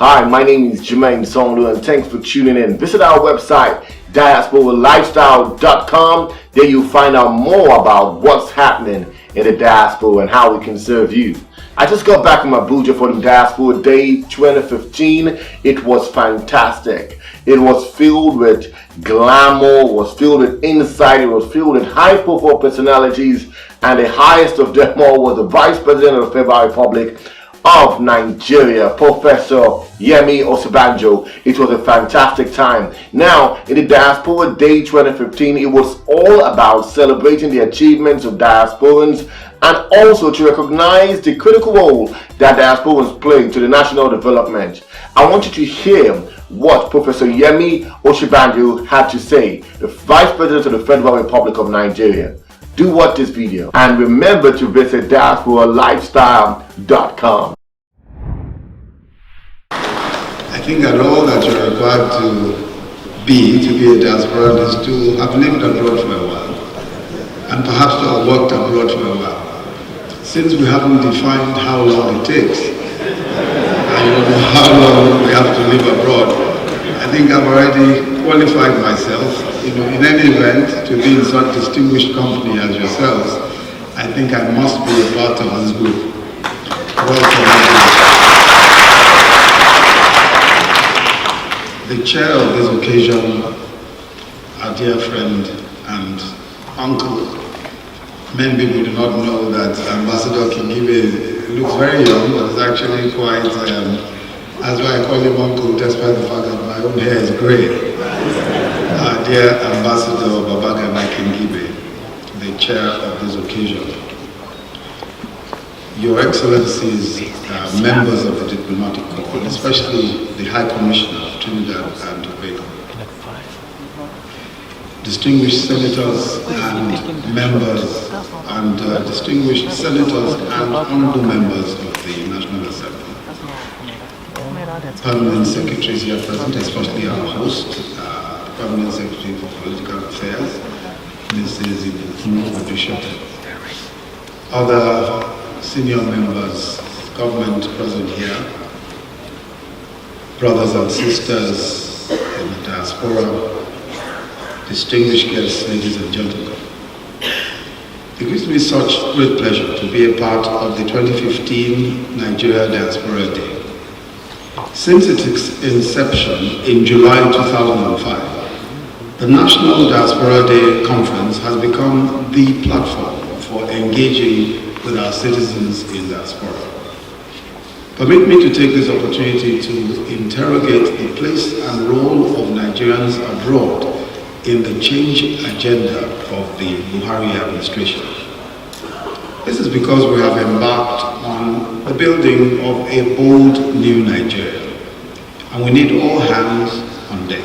Hi, my name is Jermaine Songlu and thanks for tuning in. Visit our website, diasporalifestyle.com. There you'll find out more about what's happening in the diaspora and how we can serve you. I just got back from Abuja for the Diaspora Day 2015. It was fantastic. It was filled with glamour, was filled with insight, it was filled with high-profile personalities, and the highest of them all was the Vice President of the Federal Republic of Nigeria, Professor Yemi Osinbanjo. It was a fantastic time. Now, in the Diaspora Day 2015, it was all about celebrating the achievements of diasporans and also to recognize the critical role that diasporans play to the national development. I want you to hear what Professor Yemi Osinbanjo had to say, the Vice President of the Federal Republic of Nigeria. Do watch this video and remember to visit diasporalifestyle.com. I think that all that you're required to be a diasporan is to have lived abroad for a while and perhaps to have worked abroad for a while. Since we haven't defined how long it takes and how long we have to live abroad, I think I've already qualified myself. In any event, to be in such distinguished company as yourselves, I think I must be a part of this group. Welcome. The chair of this occasion, our dear friend and uncle. Many people do not know that Ambassador Kingibe looks very young, but is actually quite, that's why I call him uncle, despite the fact that my own hair is grey. Our dear Ambassador Babagana Kingibe, the chair of this occasion. Your Excellencies, members of the diplomatic corps, especially the High Commissioner of Trinidad and Tobago, distinguished senators and members, and distinguished senators and honorable members of the National Assembly, permanent secretaries here present, especially our host, Permanent Secretary for Political Affairs, Mrs. Ibuku Bishop, other senior members, government present here, brothers and sisters in the diaspora, distinguished guests, ladies and gentlemen. It gives me such great pleasure to be a part of the 2015 Nigeria Diaspora Day. Since its inception in July 2005, the National Diaspora Day Conference has become the platform for engaging with our citizens in diaspora. Permit me to take this opportunity to interrogate the place and role of Nigerians abroad in the change agenda of the Buhari administration. This is because we have embarked on the building of a bold new Nigeria, and we need all hands on deck.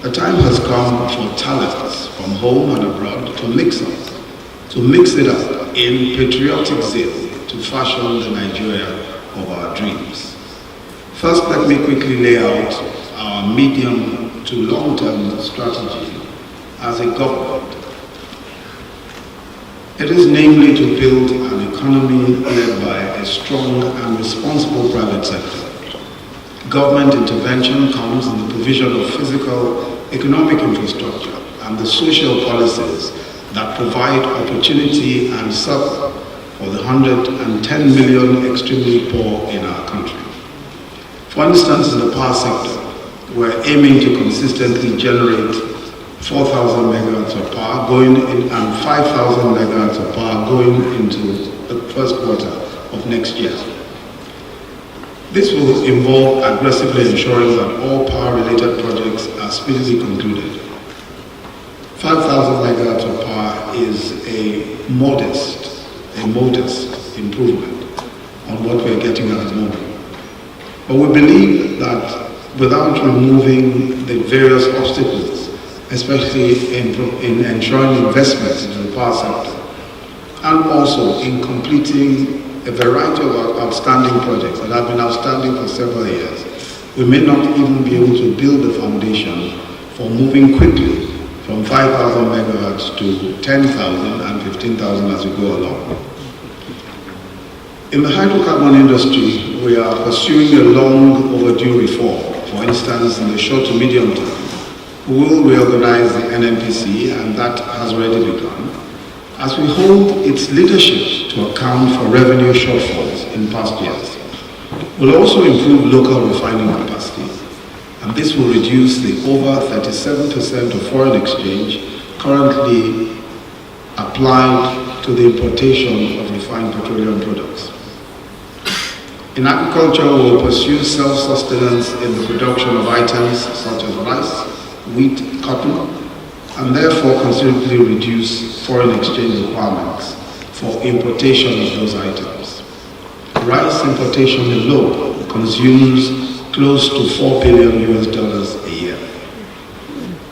The time has come for talents from home and abroad to mix it up in patriotic zeal to fashion the Nigeria of our dreams. First, let me quickly lay out our medium to long-term strategy as a government. It is namely to build an economy led by a strong and responsible private sector. Government intervention comes in the provision of physical, economic infrastructure and the social policies that provide opportunity and support for the 110 million extremely poor in our country. For instance, in the power sector, we're aiming to consistently generate 4,000 megawatts of power going in and 5,000 megawatts of power going into the first quarter of next year. This will involve aggressively ensuring that all power-related projects are speedily concluded. 5,000 megawatts of power is a modest improvement on what we're getting at the moment. But we believe that without removing the various obstacles, especially in ensuring investments into the power sector, and also in completing a variety of outstanding projects that have been outstanding for several years, we may not even be able to build the foundation for moving quickly from 5,000 megawatts to 10,000 and 15,000 as we go along. In the hydrocarbon industry, we are pursuing a long overdue reform. For instance, in the short to medium term, we will reorganize the NNPC, and that has already begun, as we hold its leadership to account for revenue shortfalls in past years. We'll also improve local refining capacity, and this will reduce the over 37% of foreign exchange currently applied to the importation of refined petroleum products. In agriculture, we will pursue self-sustenance in the production of items such as rice, wheat, cotton, and therefore considerably reduce foreign exchange requirements for importation of those items. Rice importation alone consumes close to $4 billion a year.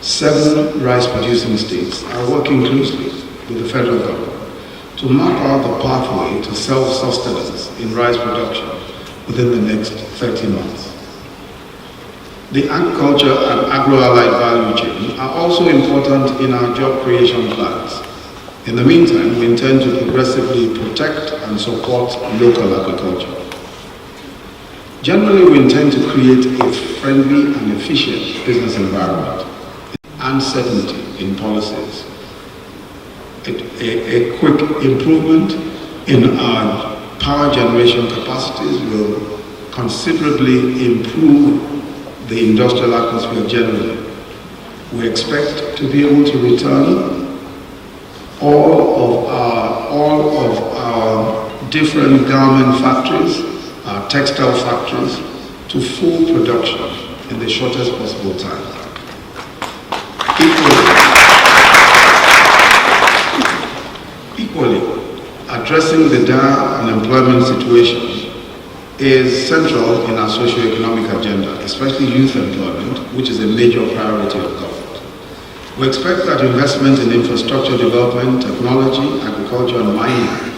7 rice-producing states are working closely with the federal government to map out the pathway to self-sustenance in rice production within the next 30 months. The agriculture and agro-allied value chain are also important in our job creation plans. In the meantime, we intend to progressively protect and support local agriculture. Generally, we intend to create a friendly and efficient business environment and certainty in policies. A quick improvement in our power generation capacities will considerably improve the industrial atmosphere generally. We expect to be able to return all of our different garment factories, our textile factories, to full production in the shortest possible time. Equally, addressing the dire unemployment situation is central in our socio-economic agenda, especially youth employment, which is a major priority of government. We expect that investment in infrastructure development, technology, agriculture, and mining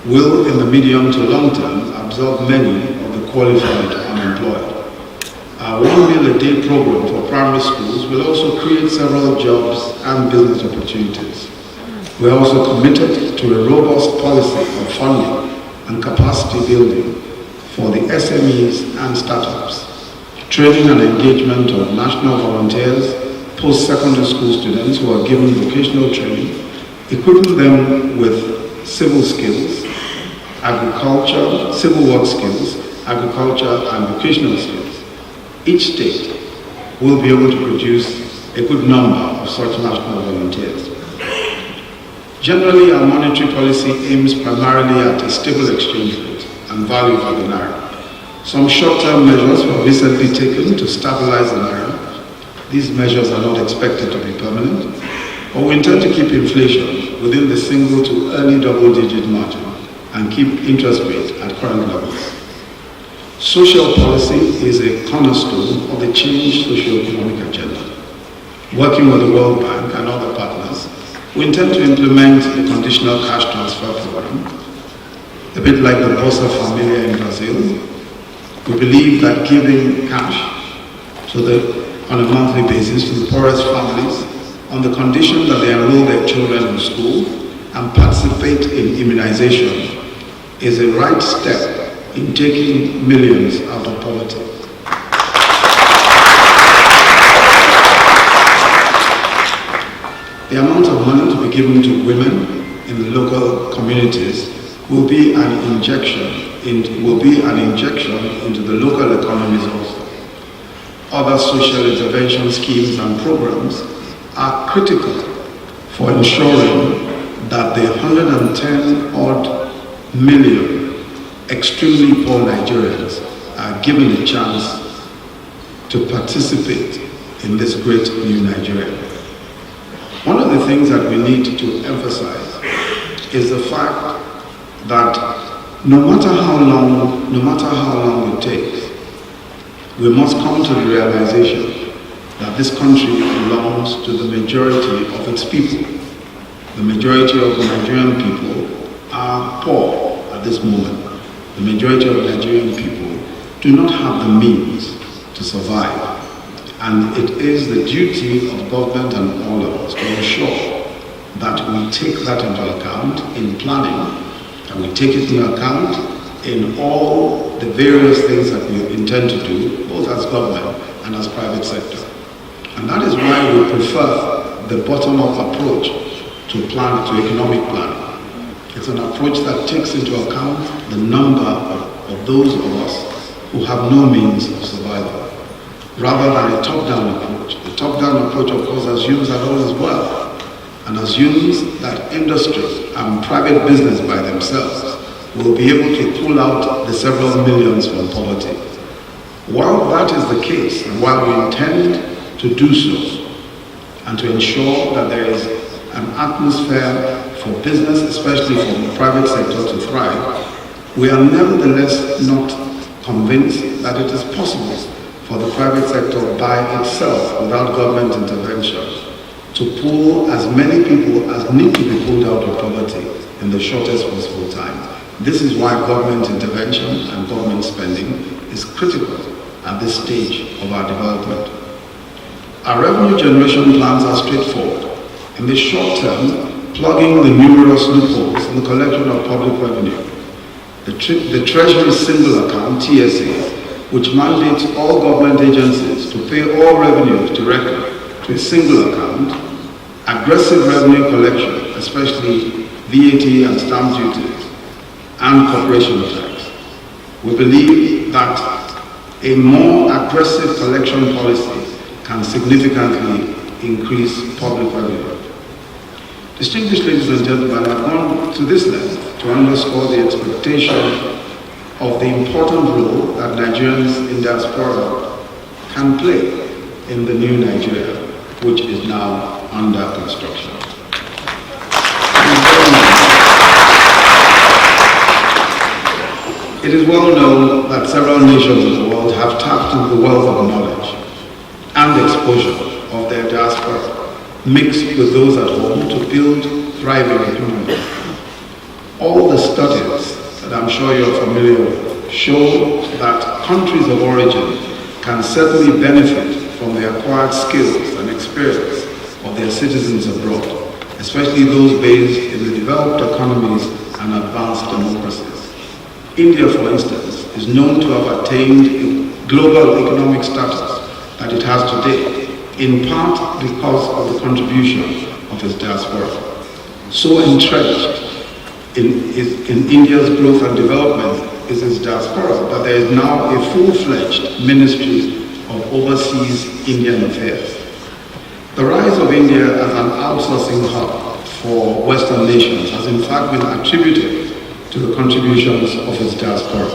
will, in the medium to long term, absorb many of the qualified unemployed. Our 1 meal a day program for primary schools will also create several jobs and business opportunities. We are also committed to a robust policy of funding and capacity building for the SMEs and startups, training and engagement of national volunteers, post-secondary school students who are given vocational training, equipping them with civil skills, agriculture, civil work skills, agriculture, and vocational skills. Each state will be able to produce a good number of such national volunteers. Generally, our monetary policy aims primarily at a stable exchange rate and value for the naira. Some short-term measures were recently taken to stabilize the naira. These measures are not expected to be permanent, but we intend to keep inflation within the single to early double-digit margin and keep interest rates at current levels. Social policy is a cornerstone of the changed socio-economic agenda. Working with the World Bank and other partners, we intend to implement the conditional cash transfer program, a bit like the Bolsa Familia in Brazil. We believe that giving cash on a monthly basis to the poorest families on the condition that they enroll their children in school and participate in immunization is a right step in taking millions out of poverty. The amount of money to be given to women in the local communities will be an injection into the local economies also. Other social intervention schemes and programs are critical for ensuring that the 110 odd million extremely poor Nigerians are given a chance to participate in this great new Nigeria. One of the things that we need to emphasize is the fact that no matter how long it takes, we must come to the realization that this country belongs to the majority of its people. The majority of the Nigerian people are poor at this moment. The majority of Nigerian people do not have the means to survive. And it is the duty of government and all of us to ensure that we take that into account in planning, and we take it into account in all the various things that we intend to do, both as government and as private sector. And that is why we prefer the bottom-up approach to economic planning. It's an approach that takes into account the number of those of us who have no means of survival, rather than a top-down approach. The top-down approach, of course, assumes that all is well, and assumes that industry and private business by themselves will be able to pull out the several millions from poverty. While that is the case, and while we intend to do so, and to ensure that there is an atmosphere for business, especially for the private sector, to thrive, we are nevertheless not convinced that it is possible for the private sector by itself, without government intervention, to pull as many people as need to be pulled out of poverty in the shortest possible time. This is why government intervention and government spending is critical at this stage of our development. Our revenue generation plans are straightforward. In the short term, plugging the numerous loopholes in the collection of public revenue. The Treasury Single Account, TSA, which mandates all government agencies to pay all revenues directly to a single account, aggressive revenue collection, especially VAT and stamp duties, and corporation tax. We believe that a more aggressive collection policy can significantly increase public revenue. Distinguished ladies and gentlemen, I've gone to this length to underscore the expectation of the important role that Nigerians in diaspora can play in the new Nigeria, which is now under construction. It is well known that several nations of the world have tapped into the wealth of knowledge and exposure of their diaspora, mixed with those at home, to build thriving economies. All the studies that I'm sure you're familiar with show that countries of origin can certainly benefit from the acquired skills and experience of their citizens abroad, especially those based in the developed economies and advanced democracies. India, for instance, is known to have attained a global economic status that it has today, in part because of the contribution of its diaspora. So entrenched in India's growth and development is its diaspora that there is now a full-fledged Ministry of Overseas Indian Affairs. The rise of India as an outsourcing hub for Western nations has in fact been attributed to the contributions of its diaspora.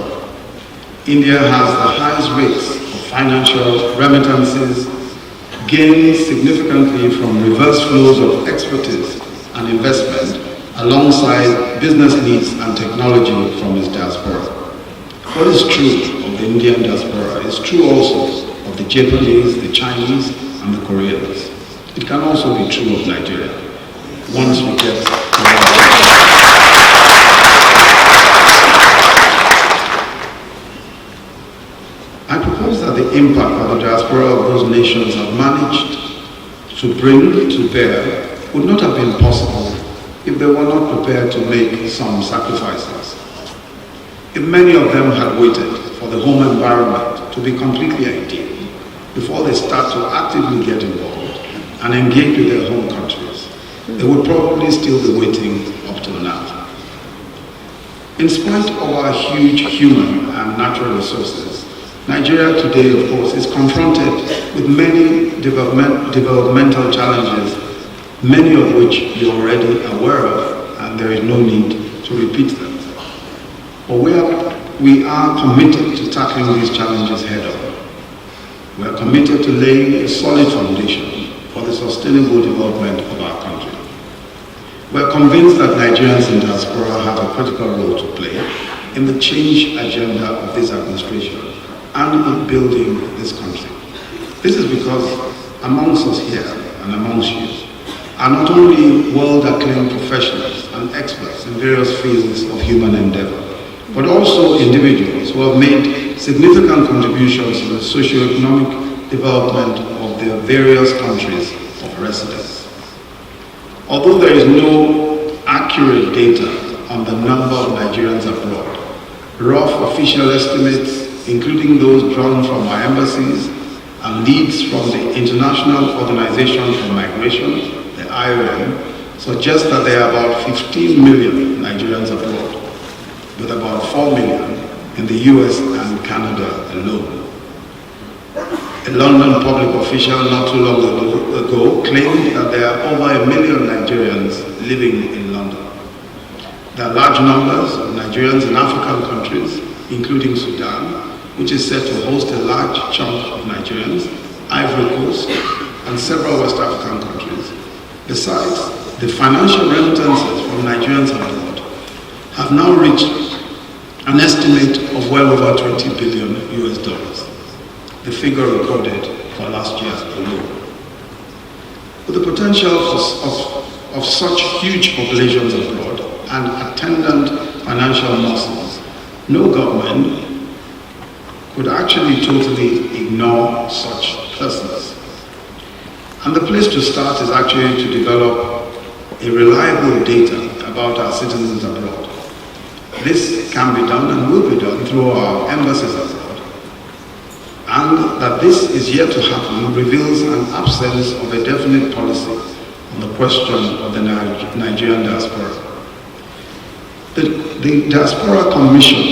India has the highest rates of financial remittances, gained significantly from reverse flows of expertise and investment alongside business needs and technology from its diaspora. What is true of the Indian diaspora is true also of the Japanese, the Chinese, and the Koreans. It can also be true of Nigeria once we get to that. I propose that the impact that the diaspora of those nations have managed to bring to bear would not have been possible if they were not prepared to make some sacrifices. If many of them had waited for the home environment to be completely ideal before they start to actively get involved and engage with their home countries, they would probably still be waiting up till now. In spite of our huge human and natural resources, Nigeria today, of course, is confronted with many developmental challenges, many of which you're already aware of, and there is no need to repeat them. But we are committed to tackling these challenges head on. We are committed to laying a solid foundation for the sustainable development of our country. We are convinced that Nigerians in diaspora have a critical role to play in the change agenda of this administration and in building this country. This is because amongst us here and amongst you are not only world-acclaimed professionals and experts in various fields of human endeavor, but also individuals who have made significant contributions to the socio-economic development of their various countries of residence. Although there is no accurate data on the number of Nigerians abroad, rough official estimates, including those drawn from our embassies and leads from the International Organization for Migration, the IOM, suggest that there are about 15 million Nigerians abroad, with about 4 million in the US and Canada alone. A London public official not too long ago claimed that there are over 1 million Nigerians living in London. There are large numbers of Nigerians in African countries, including Sudan, which is set to host a large chunk of Nigerians, Ivory Coast, and several West African countries. Besides, the financial remittances from Nigerians abroad have now reached an estimate of well over 20 billion US dollars, the figure recorded for last year alone. With the potential of such huge populations abroad and attendant financial muscles, no government could actually totally ignore such persons. And the place to start is actually to develop a reliable data about our citizens abroad. This can be done and will be done through our embassies abroad. And that this is yet to happen reveals an absence of a definite policy on the question of the Nigerian diaspora. The Diaspora Commission,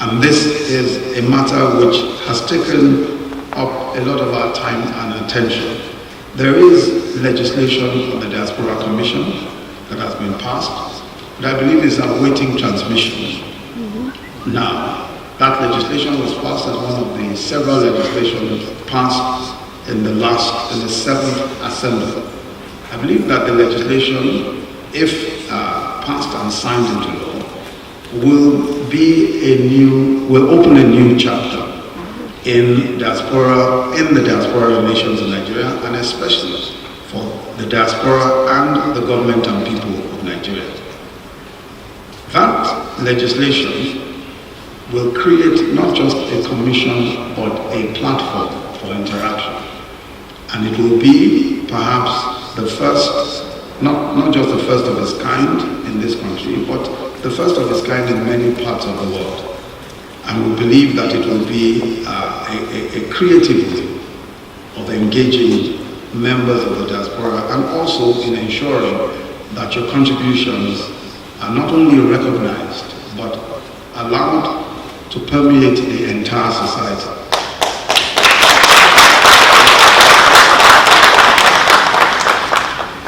and this is a matter which has taken up a lot of our time and attention. There is legislation on the Diaspora Commission that has been passed, but I believe it's awaiting transmission. Now, that legislation was passed as one of the several legislations passed in the 7th Assembly. I believe that the legislation, if passed and signed into law, will open a new chapter in the diaspora relations in Nigeria, and especially for the diaspora and the government and people of Nigeria. That legislation will create not just a commission, but a platform for interaction. And it will be perhaps the first, not just the first of its kind in this country, but the first of its kind in many parts of the world. And we believe that it will be a creative way of engaging members of the diaspora, and also in ensuring that your contributions are not only recognized, but allowed to permeate the entire society.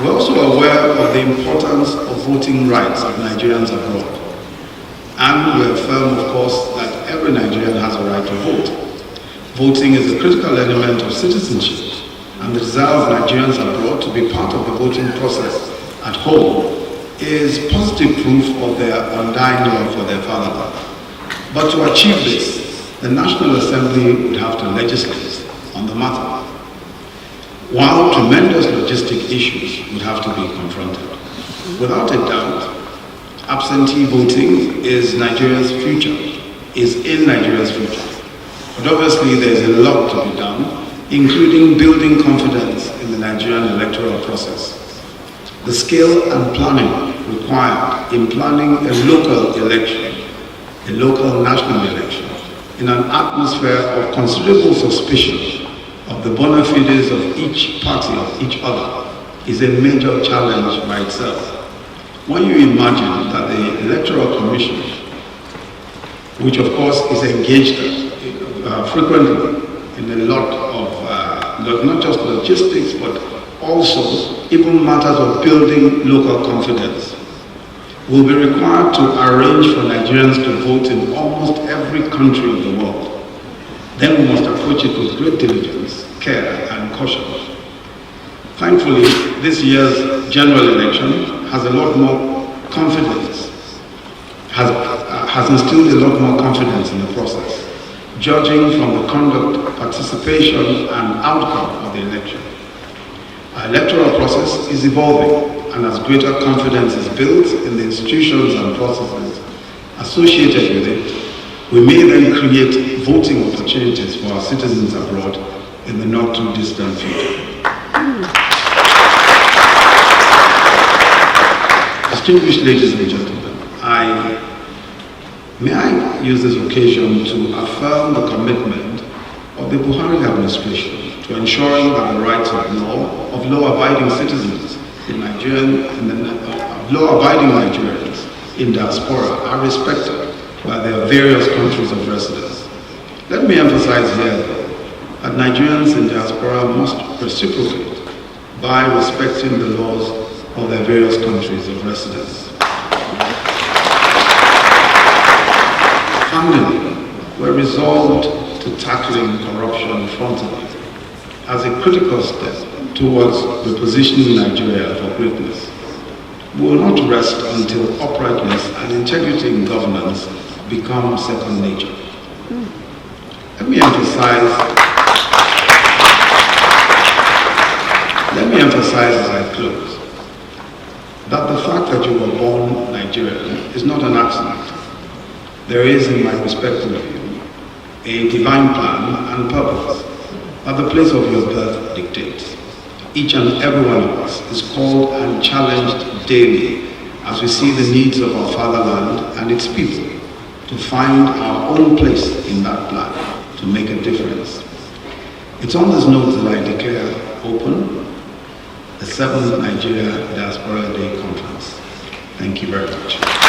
We're also aware of the importance of voting rights of Nigerians abroad. And we affirm, of course, that every Nigerian has a right to vote. Voting is a critical element of citizenship, and the desire of Nigerians abroad to be part of the voting process at home is positive proof of their undying love for their fatherland. But to achieve this, the National Assembly would have to legislate on the matter, while tremendous logistic issues would have to be confronted. Without a doubt, absentee voting is Nigeria's future, is in Nigeria's future. But obviously there's a lot to be done, including building confidence in the Nigerian electoral process. The scale and planning required in planning a local election, a local national election, in an atmosphere of considerable suspicion of the bona fides of each party, of each other, is a major challenge by itself. When you imagine that the Electoral Commission, which of course is engaged frequently in a lot of, not just logistics, but also even matters of building local confidence, will be required to arrange for Nigerians to vote in almost every country of the world. Then we must approach it with great diligence, care, and caution. Thankfully, this year's general election has a lot more confidence, has instilled a lot more confidence in the process, judging from the conduct, participation, and outcome of the election. Our electoral process is evolving, and as greater confidence is built in the institutions and processes associated with it, we may then create voting opportunities for our citizens abroad in the not too distant future. Distinguished ladies and gentlemen, may I use this occasion to affirm the commitment of the Buhari administration to ensuring that the rights of law-abiding citizens in law-abiding Nigerians in diaspora are respected by their various countries of residence. Let me emphasize here, though, that Nigerians in diaspora must reciprocate by respecting the laws of their various countries of residence. Finally, we're resolved to tackling corruption frontally as a critical step towards repositioning Nigeria for greatness. We will not rest until uprightness and integrity in governance become second nature. Let me emphasize as I close that the fact that you were born Nigerian is not an accident. There is, in my perspective of you, a divine plan and purpose that the place of your birth dictates. Each and every one of us is called and challenged daily as we see the needs of our fatherland and its people to find our own place in that plan to make a difference. It's on this note that I declare open the 7th Nigeria Diaspora Day Conference. Thank you very much.